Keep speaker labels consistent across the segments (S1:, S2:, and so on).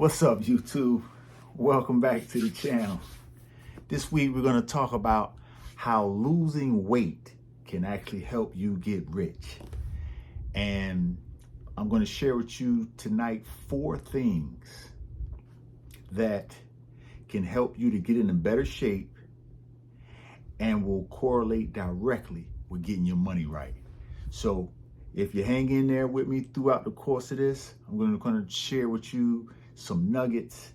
S1: What's up, YouTube? Welcome back to the channel. This week we're going to talk about how losing weight can actually help you get rich. And I'm going to share with you tonight 4 things that can help you to get in a better shape and will correlate directly with getting your money right. So if you hang in there with me throughout the course of this, I'm going to share with you some nuggets,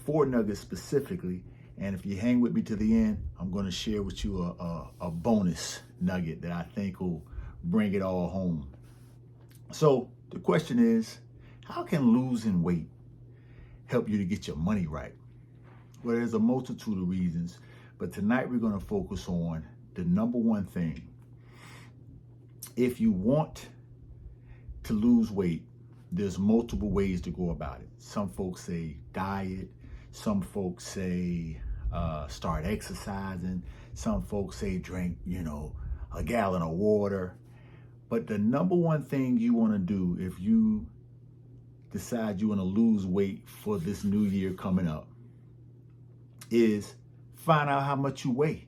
S1: 4 nuggets specifically. And if you hang with me to the end, I'm going to share with you a bonus nugget that I think will bring it all home. So the question is, how can losing weight help you to get your money right? Well, there's a multitude of reasons, but tonight we're going to focus on the number one thing. If you want to lose weight, there's multiple ways to go about it. Some folks say diet. Some folks say start exercising. Some folks say drink, a gallon of water. But the number one thing you want to do if you decide you want to lose weight for this new year coming up is find out how much you weigh.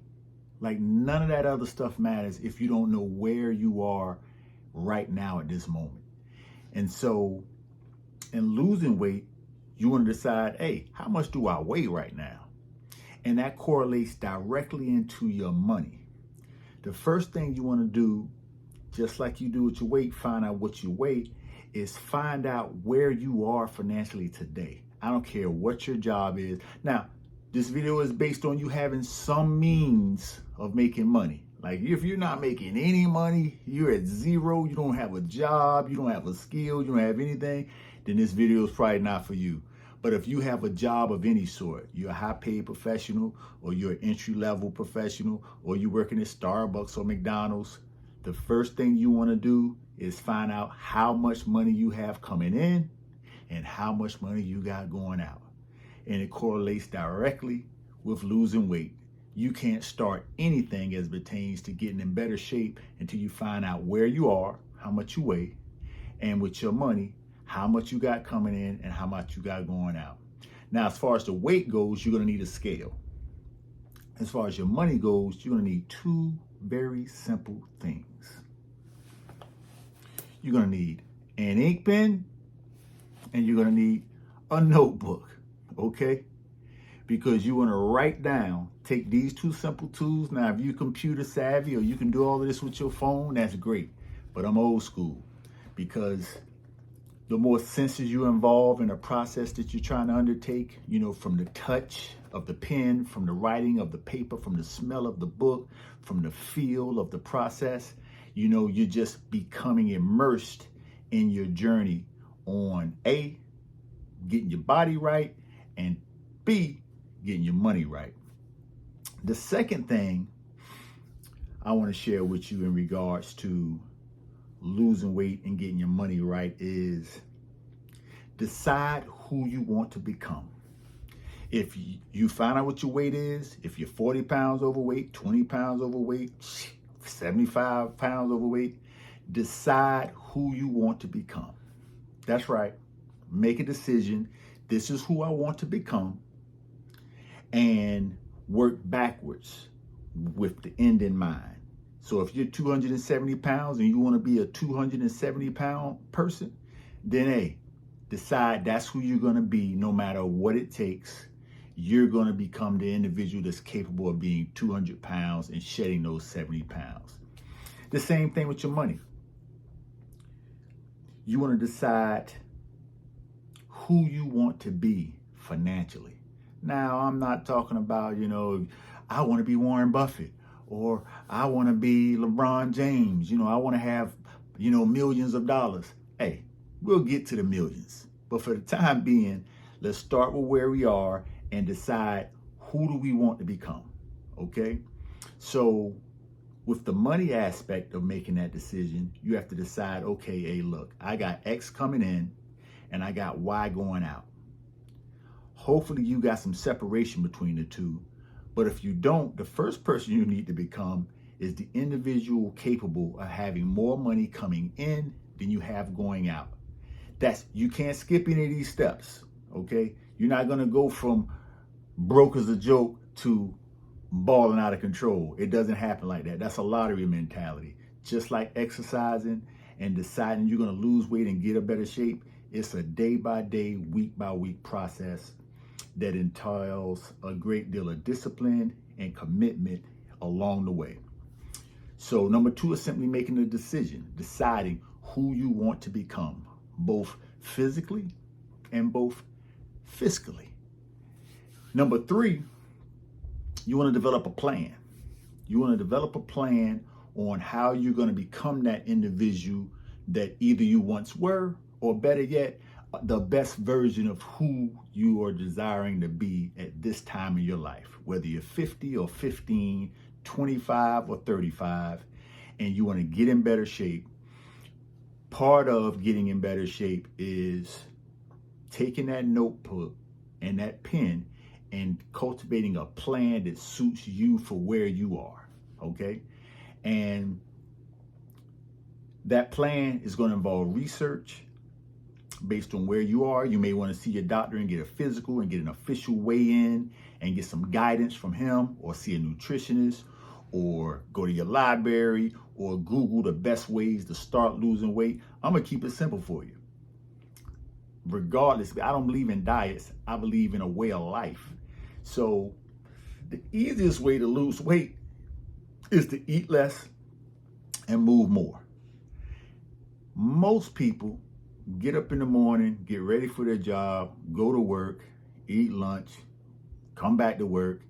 S1: Like, none of that other stuff matters if you don't know where you are right now at this moment. And so in losing weight, you want to decide, hey, how much do I weigh right now? And that correlates directly into your money. The first thing you want to do, just like you do with your weight, find out what you weigh, is find out where you are financially today. I don't care what your job is. Now, this video is based on you having some means of making money. Like, if you're not making any money, you're at zero, you don't have a job, you don't have a skill, you don't have anything, then this video is probably not for you. But if you have a job of any sort, you're a high-paid professional, or you're an entry-level professional, or you're working at Starbucks or McDonald's, the first thing you want to do is find out how much money you have coming in and how much money you got going out. And it correlates directly with losing weight. You can't start anything as pertains to getting in better shape until you find out where you are, how much you weigh, and with your money, how much you got coming in and how much you got going out. Now, as far as the weight goes, you're going to need a scale. As far as your money goes, you're going to need 2 very simple things. You're going to need an ink pen and you're going to need a notebook, okay? Because you want to write down, take these 2 simple tools. Now, if you're computer savvy or you can do all of this with your phone, that's great. But I'm old school, because the more senses you involve in a process that you're trying to undertake, from the touch of the pen, from the writing of the paper, from the smell of the book, from the feel of the process, you're just becoming immersed in your journey on A, getting your body right, and B, getting your money right. The second thing I want to share with you in regards to losing weight and getting your money right is decide who you want to become. If you find out what your weight is, if you're 40 pounds overweight, 20 pounds overweight, 75 pounds overweight, decide who you want to become. That's right. Make a decision. This is who I want to become, and work backwards with the end in mind. So if you're 270 pounds and you want to be a 270 pound person, then hey, decide that's who you're going to be. No matter what it takes, you're going to become the individual that's capable of being 200 pounds and shedding those 70 pounds. The same thing with your money. You want to decide who you want to be financially. Now, I'm not talking about, I want to be Warren Buffett, or I want to be LeBron James. I want to have, millions of dollars. Hey, we'll get to the millions. But for the time being, let's start with where we are and decide who do we want to become, okay? So with the money aspect of making that decision, you have to decide, okay, hey, look, I got X coming in and I got Y going out. Hopefully you got some separation between the two. But if you don't, the first person you need to become is the individual capable of having more money coming in than you have going out. You can't skip any of these steps, okay? You're not going to go from broke as a joke to balling out of control. It doesn't happen like that. That's a lottery mentality. Just like exercising and deciding you're going to lose weight and get a better shape, it's a day by day, week by week process that entails a great deal of discipline and commitment along the way. So number 2 is simply making a decision, deciding who you want to become, both physically and both fiscally. Number 3, you want to develop a plan. You want to develop a plan on how you're going to become that individual that either you once were, or better yet, the best version of who you are desiring to be at this time in your life, whether you're 50 or 15, 25 or 35, and you want to get in better shape. Part of getting in better shape is taking that notebook and that pen and cultivating a plan that suits you for where you are, okay? And that plan is going to involve research based on where you are. You may want to see your doctor and get a physical and get an official weigh-in and get some guidance from him, or see a nutritionist, or go to your library, or Google the best ways to start losing weight. I'm going to keep it simple for you. Regardless, I don't believe in diets. I believe in a way of life. So the easiest way to lose weight is to eat less and move more. Most people get up in the morning, get ready for their job, go to work, eat lunch, come back to work,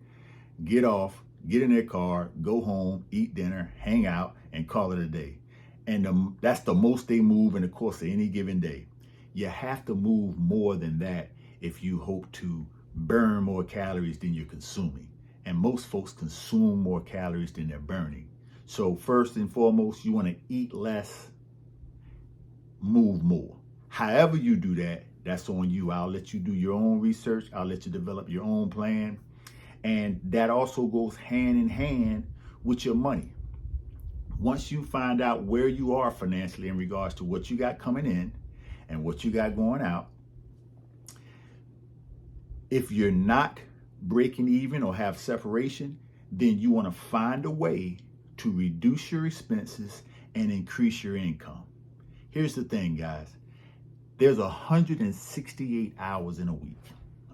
S1: get off, get in their car, go home, eat dinner, hang out, and call it a day. And that's the most they move in the course of any given day. You have to move more than that if you hope to burn more calories than you're consuming. And most folks consume more calories than they're burning. So first and foremost, you want to eat less, move more. However you do that, that's on you. I'll let you do your own research. I'll let you develop your own plan. And that also goes hand in hand with your money. Once you find out where you are financially in regards to what you got coming in and what you got going out, if you're not breaking even or have separation, then you want to find a way to reduce your expenses and increase your income. Here's the thing, guys. There's 168 hours in a week,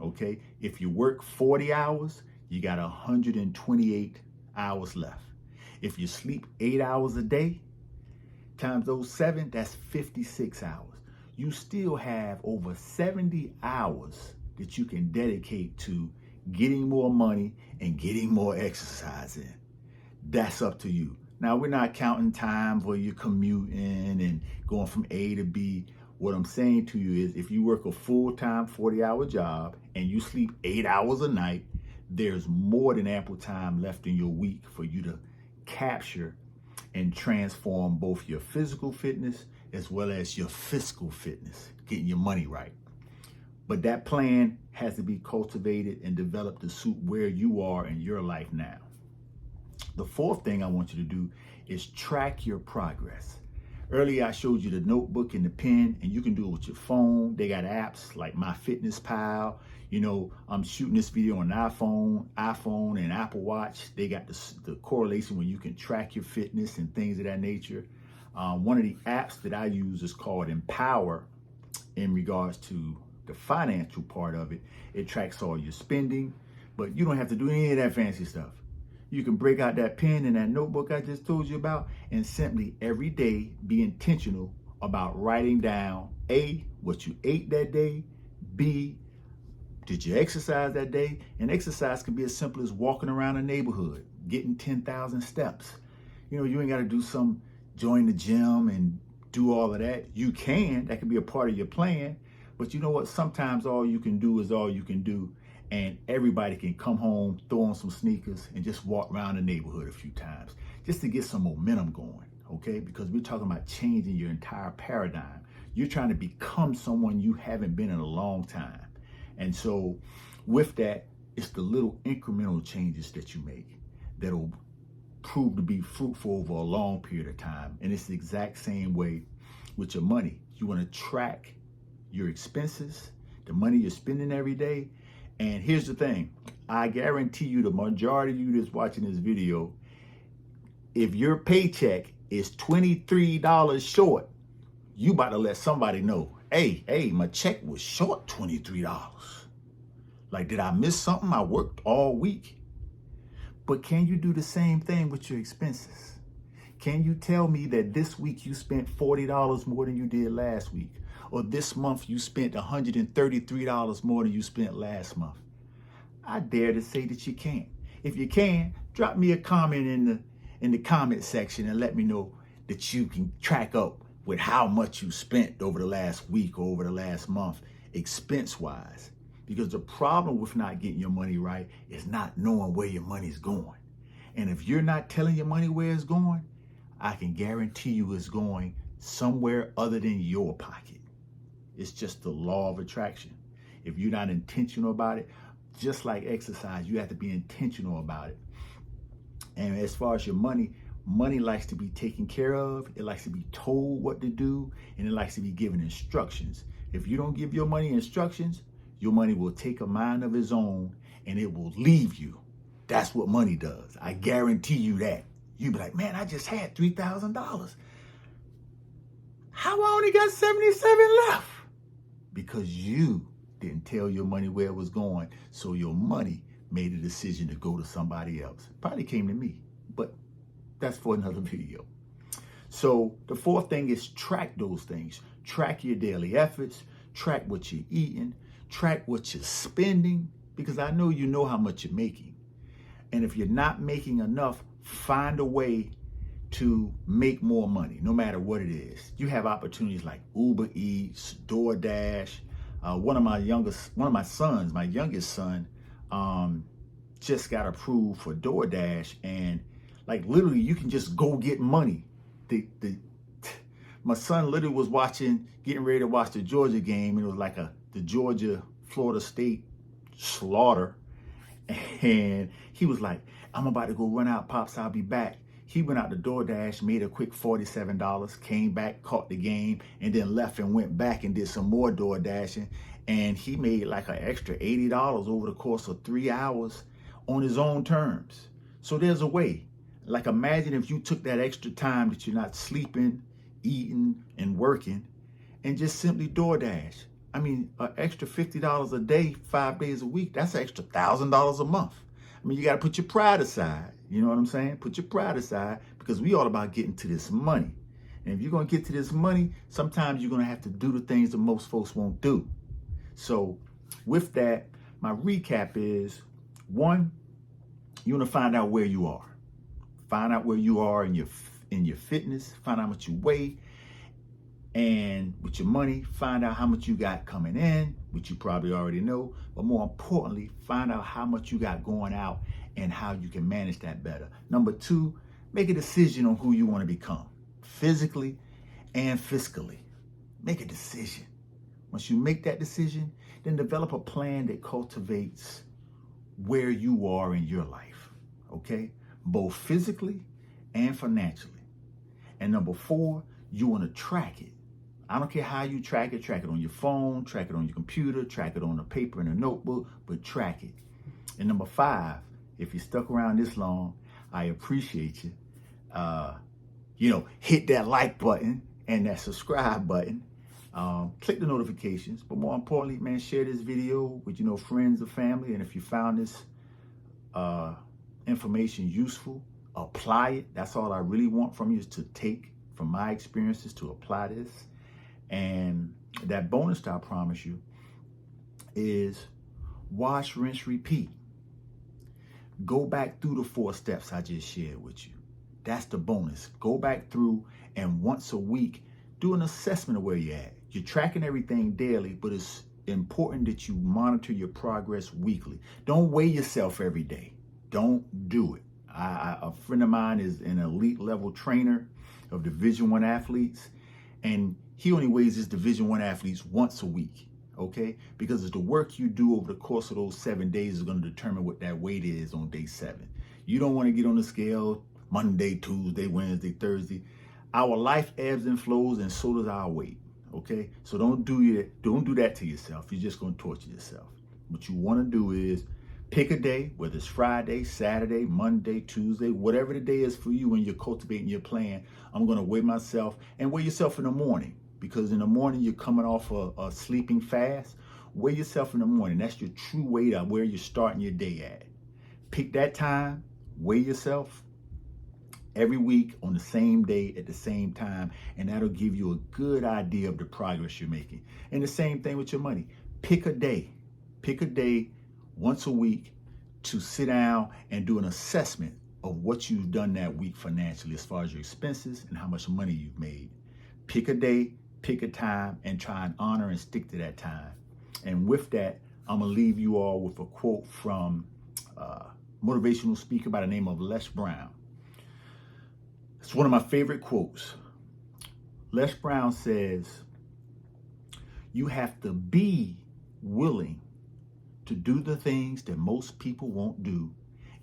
S1: okay? If you work 40 hours, you got 128 hours left. If you sleep 8 hours a day, times those 7, that's 56 hours. You still have over 70 hours that you can dedicate to getting more money and getting more exercise in. That's up to you. Now, we're not counting time where you're commuting and going from A to B. What I'm saying to you is, if you work a full-time 40-hour job and you sleep 8 hours a night, there's more than ample time left in your week for you to capture and transform both your physical fitness as well as your fiscal fitness, getting your money right. But that plan has to be cultivated and developed to suit where you are in your life now. The fourth thing I want you to do is track your progress. Earlier, I showed you the notebook and the pen, and you can do it with your phone. They got apps like MyFitnessPal. You know, I'm shooting this video on iPhone and Apple Watch. They got the correlation where you can track your fitness and things of that nature. One of the apps that I use is called Empower in regards to the financial part of it. It tracks all your spending, but you don't have to do any of that fancy stuff. You can break out that pen and that notebook I just told you about and simply every day be intentional about writing down A, what you ate that day, B, did you exercise that day? And exercise can be as simple as walking around a neighborhood, getting 10,000 steps. You know, you ain't got to join the gym and do all of that. You can, that can be a part of your plan, but you know what? Sometimes all you can do is all you can do. And everybody can come home, throw on some sneakers, and just walk around the neighborhood a few times just to get some momentum going, okay? Because we're talking about changing your entire paradigm. You're trying to become someone you haven't been in a long time. And so with that, it's the little incremental changes that you make that'll prove to be fruitful over a long period of time. And it's the exact same way with your money. You want to track your expenses the money you're spending every day. And here's the thing. I guarantee you the majority of you that's watching this video, if your paycheck is $23 short, you about to let somebody know, hey, my check was short $23. Like, did I miss something? I worked all week. But can you do the same thing with your expenses? Can you tell me that this week you spent $40 more than you did last week? Or this month you spent $133 more than you spent last month? I dare to say that you can't. If you can, drop me a comment in the comment section and let me know that you can track up with how much you spent over the last week or over the last month, expense-wise. Because the problem with not getting your money right is not knowing where your money's going. And if you're not telling your money where it's going, I can guarantee you it's going somewhere other than your pocket. It's just the law of attraction. If you're not intentional about it, just like exercise, you have to be intentional about it. And as far as your money likes to be taken care of. It likes to be told what to do, and it likes to be given instructions. If you don't give your money instructions, your money will take a mind of its own and it will leave you. That's what money does. I guarantee you that. You'd be like, man, I just had $3,000. How I only got 77 left? Because you didn't tell your money where it was going, so your money made a decision to go to somebody else. Probably came to me, but that's for another video. So the fourth thing is track those things. Track your daily efforts, track what you're eating, track what you're spending, because I know you know how much you're making. And if you're not making enough, find a way to make more money, no matter what it is. You have opportunities like Uber Eats, DoorDash. One of my youngest son, just got approved for DoorDash, and like literally you can just go get money. My son literally was getting ready to watch the Georgia game, and it was like the Georgia-Florida State slaughter. And he was like, I'm about to go run out, Pops, I'll be back. He went out to DoorDash, made a quick $47, came back, caught the game, and then left and went back and did some more DoorDashing. And he made like an extra $80 over the course of 3 hours on his own terms. So there's a way. Like, imagine if you took that extra time that you're not sleeping, eating, and working, and just simply DoorDash. I mean, an extra $50 a day, 5 days a week, that's an extra $1,000 a month. I mean, you got to put your pride aside. You know what I'm saying? Put your pride aside, because we all about getting to this money. And if you're going to get to this money, sometimes you're going to have to do the things that most folks won't do. So with that, my recap is, 1, you want to find out where you are. Find out where you are in your fitness. Find out how much you weigh. And with your money, find out how much you got coming in, which you probably already know. But more importantly, find out how much you got going out and how you can manage that better. Number 2, make a decision on who you want to become, physically and fiscally. Make a decision. Once you make that decision, then develop a plan that cultivates where you are in your life, okay? Both physically and financially. And number 4, you want to track it. I don't care how you track it on your phone, track it on your computer, track it on a paper and a notebook, but track it. And number 5, if you stuck around this long, I appreciate you. Hit that like button and that subscribe button. Click the notifications, but more importantly, man, share this video with, friends or family. And if you found this information useful, apply it. That's all I really want from you, is to take from my experiences to apply this. And that bonus that I promise you is wash, rinse, repeat. Go back through the 4 steps I just shared with you. That's the bonus. Go back through and once a week, do an assessment of where you're at. You're tracking everything daily, but it's important that you monitor your progress weekly. Don't weigh yourself every day. Don't do it. A friend of mine is an elite level trainer of Division I athletes, and he only weighs his Division I athletes once a week, okay? Because it's the work you do over the course of those 7 days is going to determine what that weight is on day 7. You don't want to get on the scale Monday, Tuesday, Wednesday, Thursday. Our life ebbs and flows, and so does our weight, Okay, so don't do that to yourself. You're just gonna torture yourself. What you want to do is pick a day, whether it's Friday, Saturday, Monday, Tuesday, whatever the day is for you when you're cultivating your plan. I'm gonna weigh myself, and weigh yourself in the morning, because in the morning you're coming off a sleeping fast. Weigh yourself in the morning. That's your true weight of where you're starting your day at. Pick that time, weigh yourself every week on the same day at the same time, and that'll give you a good idea of the progress you're making. And the same thing with your money. Pick a day once a week to sit down and do an assessment of what you've done that week financially as far as your expenses and how much money you've made. Pick a day, pick a time, and try and honor and stick to that time. And with that, I'm gonna leave you all with a quote from a motivational speaker by the name of Les Brown. It's one of my favorite quotes. Les Brown says, "You have to be willing to do the things that most people won't do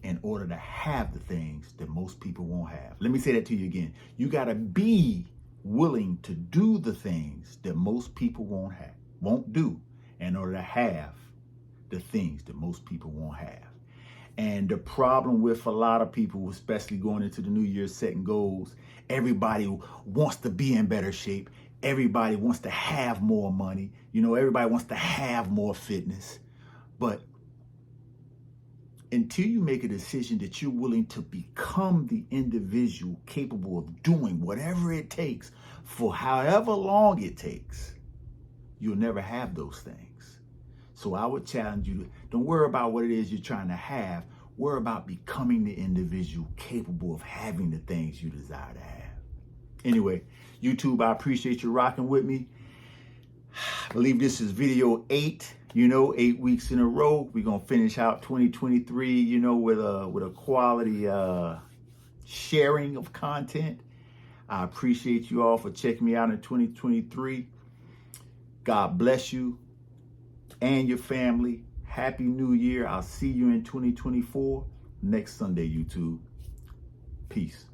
S1: in order to have the things that most people won't have." Let me say that to you again. You got to be willing to do the things that most people won't do in order to have the things that most people won't have. And the problem with a lot of people, especially going into the new year setting goals, everybody wants to be in better shape. Everybody wants to have more money. Everybody wants to have more fitness. But until you make a decision that you're willing to become the individual capable of doing whatever it takes for however long it takes, you'll never have those things. So I would challenge you to don't worry about what it is you're trying to have. Worry about becoming the individual capable of having the things you desire to have. Anyway, YouTube, I appreciate you rocking with me. I believe this is video 8, 8 weeks in a row. We're going to finish out 2023, with a quality sharing of content. I appreciate you all for checking me out in 2023. God bless you and your family. Happy New Year. I'll see you in 2024 next Sunday, YouTube. Peace.